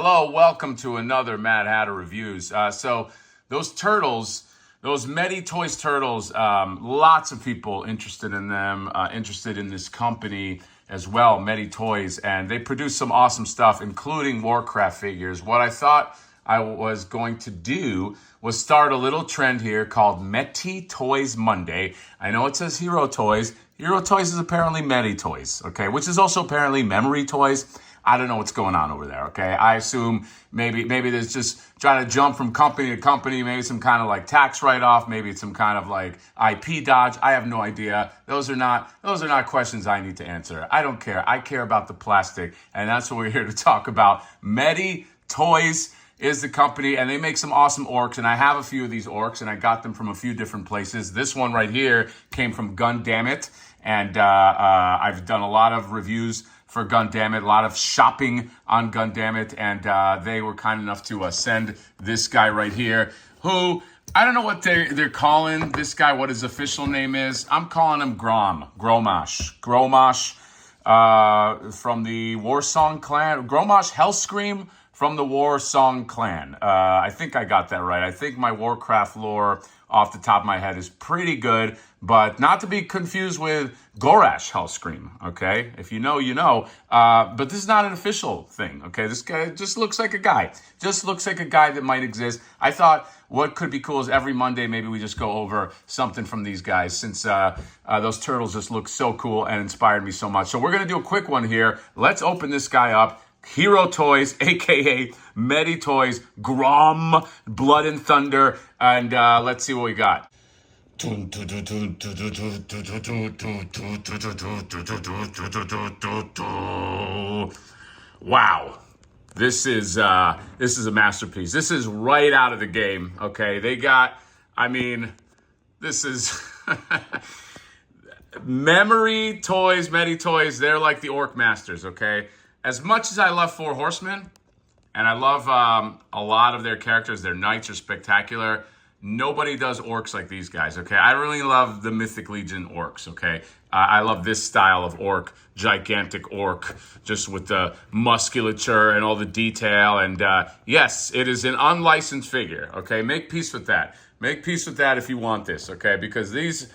Hello, welcome to another Mad Hatter Reviews. So those turtles, those Mety Toys turtles, lots of people interested in them, interested in this company as well, Mety Toys, and they produce some awesome stuff, including Warcraft figures. What I thought I was going to do was start a little trend here called Mety Toys Monday. I know it says Hero Toys. Hero Toys is apparently Mety Toys, okay, which is also apparently Memory Toys. I don't know what's going on over there, okay? I assume maybe there's just trying to jump from company to company, maybe some kind of like tax write-off, maybe it's some kind of like IP dodge. I have no idea. Those are not questions I need to answer. I don't care. I care about the plastic, and that's what we're here to talk about. Mety Toys is the company, and they make some awesome orcs, and I have a few of these orcs, and I got them from a few different places. This one right here came from Gundammit, and I've done a lot of reviews for Gundammit, a lot of shopping on Gundammit, and they were kind enough to send this guy right here, who, I don't know what they're calling this guy, what his official name is. I'm calling him Gromash from the Warsong clan, Gromash Hellscream from the Warsong clan. I think I got that right. I think my Warcraft lore off the top of my head is pretty good, but not to be confused with Gorash Hellscream, okay? If you know, you know. But this is not an official thing, okay? This guy just looks like a guy. Just looks like a guy that might exist. I thought what could be cool is every Monday maybe we just go over something from these guys, since those turtles just look so cool and inspired me so much. So we're going to do a quick one here. Let's open this guy up. Hero Toys, aka Mety Toys, Grom, Blood and Thunder, and let's see what we got. Wow, this is a masterpiece. This is right out of the game. Okay, they got. I mean, this is. Memory Toys, Mety Toys, they're like the Orc Masters, okay? As much as I love Four Horsemen, and I love a lot of their characters, their knights are spectacular, nobody does orcs like these guys, okay? I really love the Mythic Legion orcs, okay? I love this style of orc, gigantic orc, just with the musculature and all the detail, and yes, it is an unlicensed figure, okay? Make peace with that. Make peace with that if you want this, okay? Because these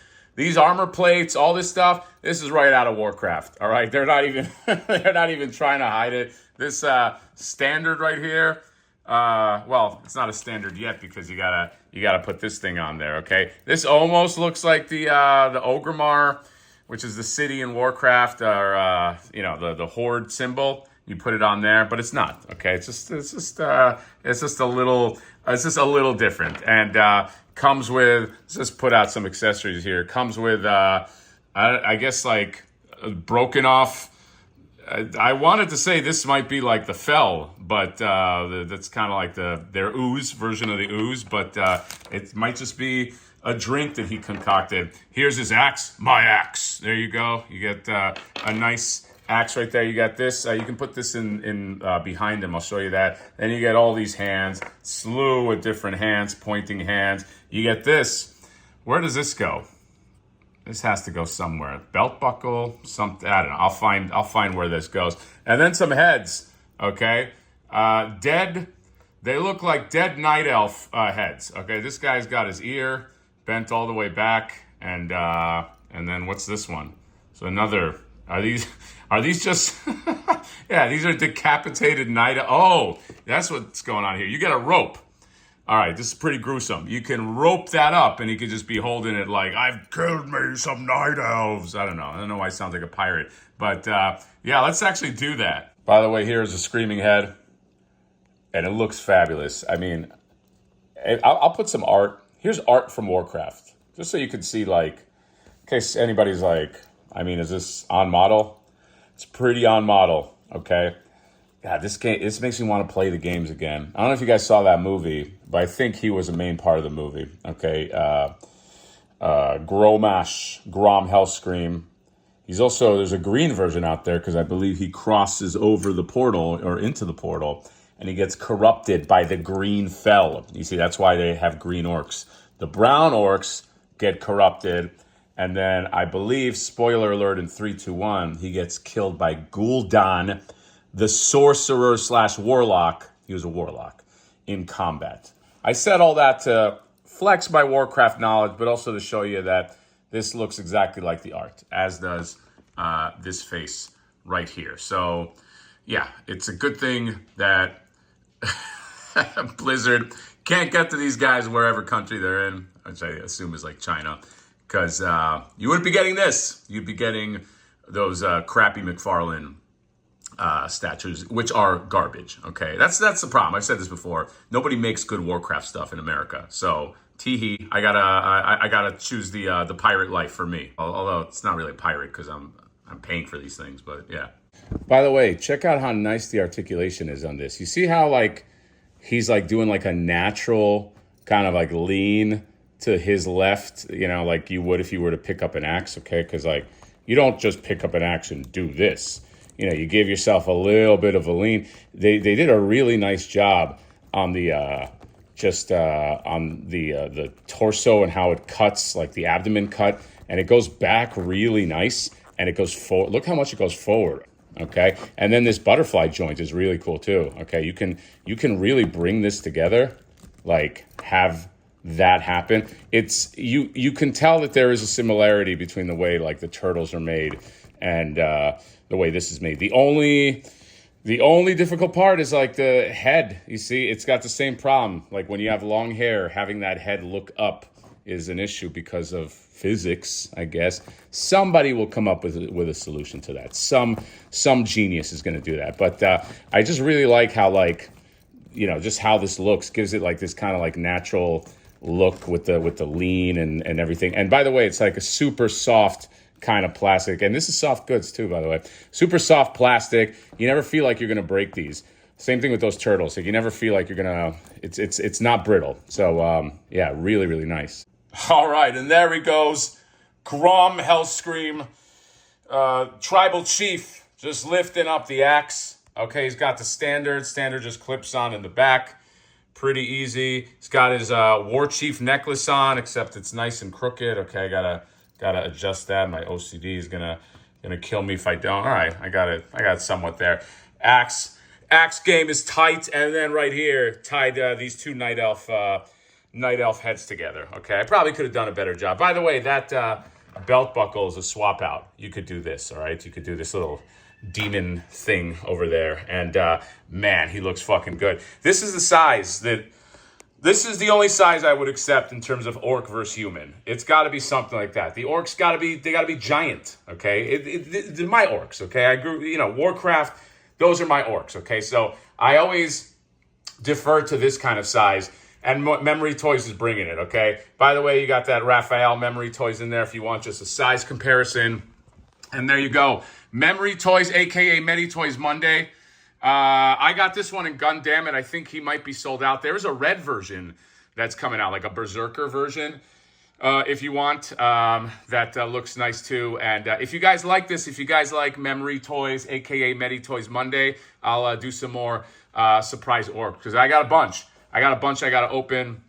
armor plates, all this stuff, this is right out of Warcraft, all right? They're not even trying to hide it. This standard right here, well, it's not a standard yet because you gotta put this thing on there, okay? This almost looks like the Orgrimmar, which is the city in Warcraft, or the Horde symbol. You put it on there, but it's not, okay? It's just a little different, and comes with, let's just put out some accessories here. Comes with, I guess, like broken off. I wanted to say this might be like the Fell, but that's kind of like their ooze version of the ooze, but it might just be a drink that he concocted. Here's his axe, my axe. There you go. You get a nice axe right there. You got this. You can put this in behind him. I'll show you that. Then you get all these hands, slew of different hands, pointing hands. You get this. Where does this go? This has to go somewhere. Belt buckle, something. I don't know. I'll find where this goes. And then some heads. Okay, dead. They look like dead night elf heads. Okay, this guy's got his ear bent all the way back, and then what's this one? So another. Are these just, yeah, these are decapitated night. Oh, that's what's going on here. You get a rope. All right, this is pretty gruesome. You can rope that up, and he could just be holding it like, I've killed me some night elves. I don't know why it sounds like a pirate. But, yeah, let's actually do that. By the way, here's a screaming head, and it looks fabulous. I mean, I'll put some art. Here's art from Warcraft, just so you can see, like, in case anybody's like, I mean, is this on model? It's pretty on model, okay? God, this makes me want to play the games again. I don't know if you guys saw that movie, but I think he was a main part of the movie, okay? Grom Hellscream. There's a green version out there because I believe he crosses over the portal or into the portal, and he gets corrupted by the green fell. You see, that's why they have green orcs. The brown orcs get corrupted. And then I believe, spoiler alert, in 3, 2, 1, he gets killed by Gul'dan, the sorcerer / warlock He was a warlock in combat. I said all that to flex my Warcraft knowledge, but also to show you that this looks exactly like the art, as does this face right here. So, yeah, it's a good thing that Blizzard can't get to these guys wherever country they're in, which I assume is like China, because you wouldn't be getting this. You'd be getting those crappy McFarlane statues, which are garbage. Okay, that's the problem. I've said this before. Nobody makes good Warcraft stuff in America. So teehee, I gotta choose the pirate life for me. Although it's not really a pirate because I'm paying for these things. But yeah. By the way, check out how nice the articulation is on this. You see how like he's like doing like a natural kind of like lean to his left, you know, like you would if you were to pick up an axe. Okay, because like you don't just pick up an axe and do this. You know, you give yourself a little bit of a lean. They did a really nice job on the the torso and how it cuts, like the abdomen cut, and it goes back really nice, and it goes forward. Look how much it goes forward. Okay, and then this butterfly joint is really cool too. Okay, you can really bring this together, like have that happen. It's you can tell that there is a similarity between the way like the turtles are made and the way this is made. The only difficult part is like the head. You see, it's got the same problem. Like when you have long hair, having that head look up is an issue because of physics, I guess. Somebody will come up with a solution to that. Some genius is going to do that. But I just really like how, like, you know, just how this looks. Gives it like this kind of like natural look with the lean and everything. And by the way, it's like a super soft kind of plastic, and this is soft goods too, by the way. Super soft plastic. You never feel like you're gonna break these. Same thing with those turtles. Like you never feel like you're gonna. It's not brittle. So yeah, really really nice. All right, and there he goes, Grom Hellscream, tribal chief, just lifting up the axe. Okay, he's got the standard. Standard just clips on in the back. Pretty easy. He's got his war chief necklace on, except it's nice and crooked. Okay, I gotta adjust that. My OCD is gonna kill me if I don't. All right, I got it somewhat there. Axe game is tight, and then right here tied these two night elf heads together. Okay, I probably could have done a better job. By the way, that belt buckle is a swap out. You could do this. All right, you could do this little demon thing over there, and man, he looks fucking good. This is the size that. This is the only size I would accept in terms of orc versus human. It's got to be something like that. The orcs got to be giant, okay? They're my orcs, okay? I grew, you know, Warcraft, those are my orcs, okay? So I always defer to this kind of size, and Memory Toys is bringing it, okay? By the way, you got that Raphael Memory Toys in there if you want just a size comparison. And there you go. Memory Toys, a.k.a. Mety Toys Monday. I got this one, and goddammit, I think he might be sold out. There's a red version that's coming out, like a Berserker version, if you want. That looks nice too. And if you guys like this, if you guys like Memory Toys, a.k.a. Mety Toys Monday, I'll do some more surprise orc, because I got a bunch. I got to open.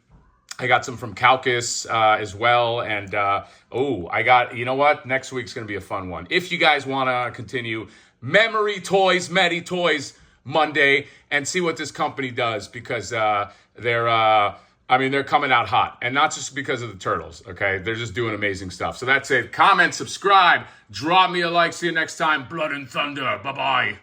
I got some from Caucus as well. And, I got, you know what? Next week's going to be a fun one. If you guys want to continue Memory Toys, Mety Toys Monday, and see what this company does, because they're coming out hot, and not just because of the turtles. Okay, they're just doing amazing stuff. So that's it. Comment, subscribe, drop me a like. See you next time. Blood and Thunder. Bye bye.